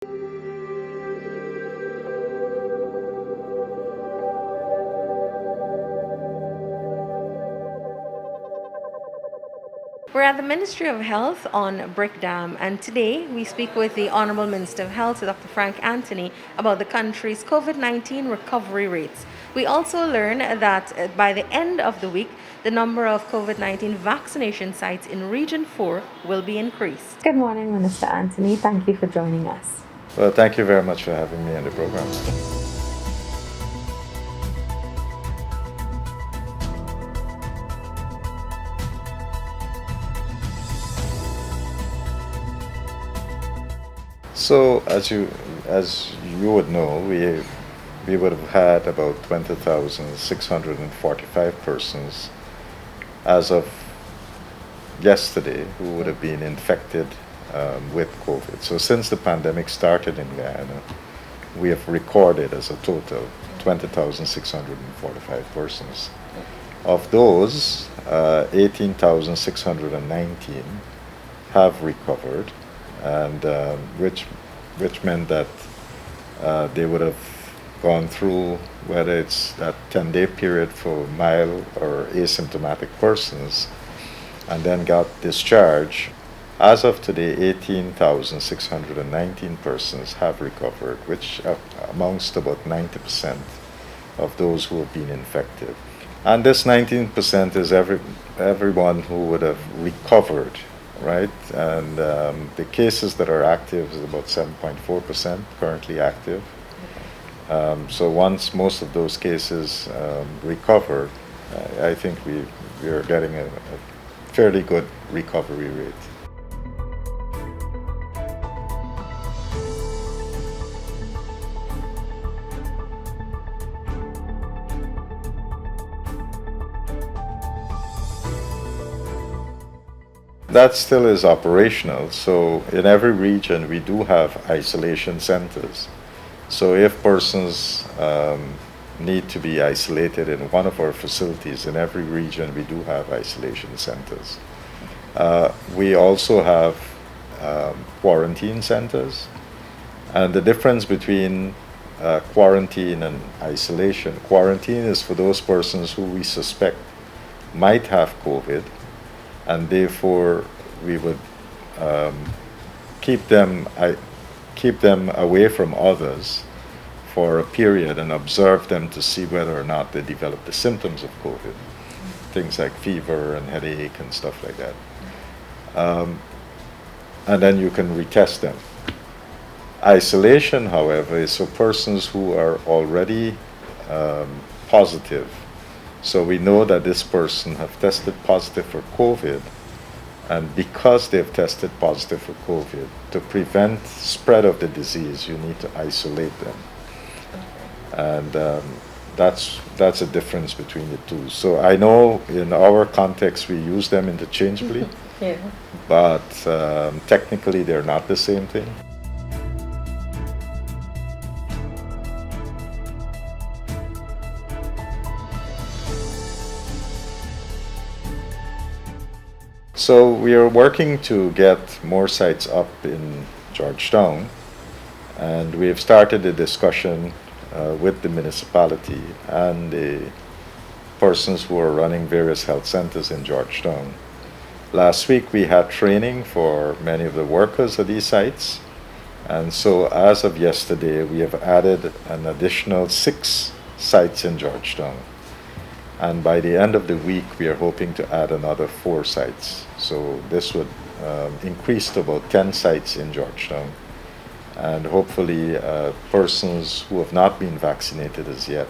We're at the Ministry of Health on Brick Dam, and today we speak with the Honorable Minister of Health, Dr. Frank Anthony, about the country's COVID 19 recovery rates. We also learn that by the end of the week, the number of COVID 19 vaccination sites in Region 4 will be increased. Good morning, Minister Anthony. Thank you for joining us. Well, thank you very much for having me on the program. So, as you would know, we would have had about 20,645 persons as of yesterday who would have been infected with COVID. So, since the pandemic started in Guyana, we have recorded as a total 20,645 persons. Of those, 18,619 have recovered, and which meant that they would have gone through, whether it's that 10-day period for mild or asymptomatic persons, and then got discharged. As of today, 18,619 persons have recovered, which amounts to about 90% of those who have been infected. And this 19% is everyone who would have recovered, right? And the cases that are active is about 7.4% currently active. So once most of those cases recover, I think we are getting a fairly good recovery rate. That still is operational. So in every region, we do have isolation centers. So if persons need to be isolated in one of our facilities, in every region, we do have isolation centers. We also have quarantine centers. And the difference between quarantine and isolation, quarantine is for those persons who we suspect might have COVID, and therefore we would keep them away from others for a period and observe them to see whether or not they develop the symptoms of COVID, things like fever and headache and stuff like that. And then you can retest them. Isolation, however, is for persons who are already positive. So we know that this person have tested positive for COVID, and because they've tested positive for COVID, to prevent spread of the disease, you need to isolate them. And that's a difference between the two. So I know in our context we use them interchangeably, Yeah. but technically they're not the same thing. So we are working to get more sites up in Georgetown, and we have started a discussion with the municipality and the persons who are running various health centers in Georgetown. Last week we had training for many of the workers at these sites, and so as of yesterday we have added an additional 6 sites in Georgetown. And by the end of the week, we are hoping to add another 4 sites. So this would increase to about 10 sites in Georgetown. And hopefully, persons who have not been vaccinated as yet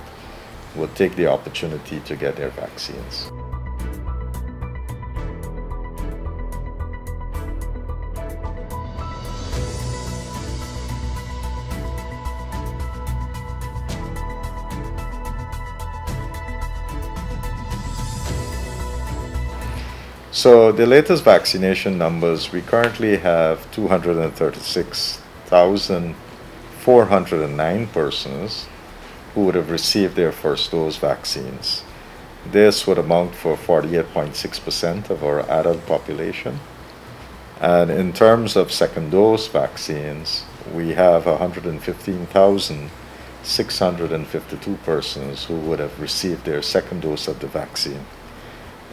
will take the opportunity to get their vaccines. So the latest vaccination numbers, we currently have 236,409 persons who would have received their first dose vaccines. This would amount for 48.6% of our adult population. And in terms of second dose vaccines, we have 115,652 persons who would have received their second dose of the vaccine.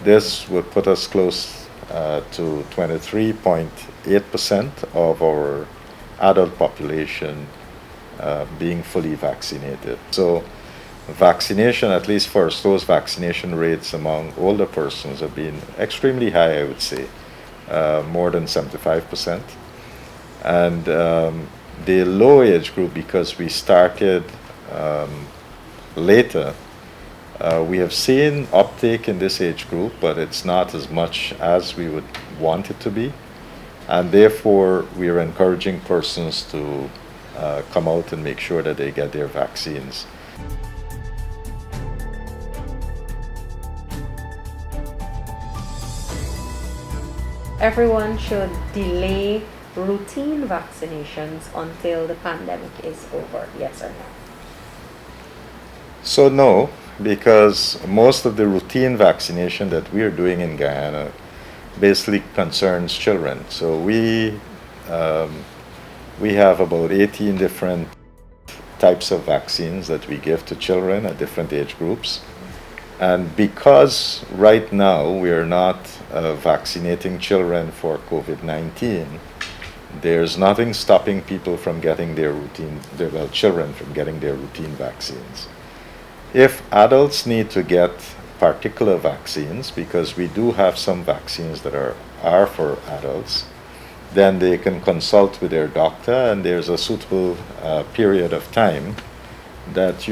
This would put us close to 23.8% of our adult population being fully vaccinated. So vaccination, at least first, those vaccination rates among older persons have been extremely high, I would say, more than 75%. And the low age group, because we started later, we have seen uptake in this age group, but it's not as much as we would want it to be. And therefore, we are encouraging persons to come out and make sure that they get their vaccines. Everyone should delay routine vaccinations until the pandemic is over, yes or no? So no, because most of the routine vaccination that we are doing in Guyana basically concerns children. So we have about 18 different types of vaccines that we give to children at different age groups. And because right now we are not vaccinating children for COVID-19, there's nothing stopping people from getting children from getting their routine vaccines. If adults need to get particular vaccines, because we do have some vaccines that are for adults, then they can consult with their doctor, and there's a suitable period of time that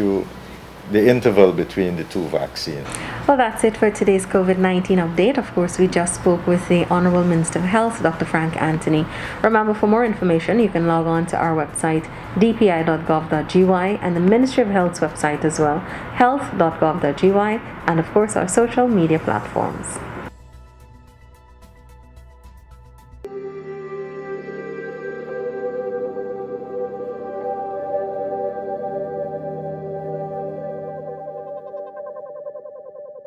the interval between the two vaccines. Well, that's it for today's COVID-19 update. Of course, we just spoke with the Honorable Minister of Health, Dr. Frank Anthony. Remember, for more information, you can log on to our website, dpi.gov.gy, and the Ministry of Health's website as well, health.gov.gy, and of course, our social media platforms.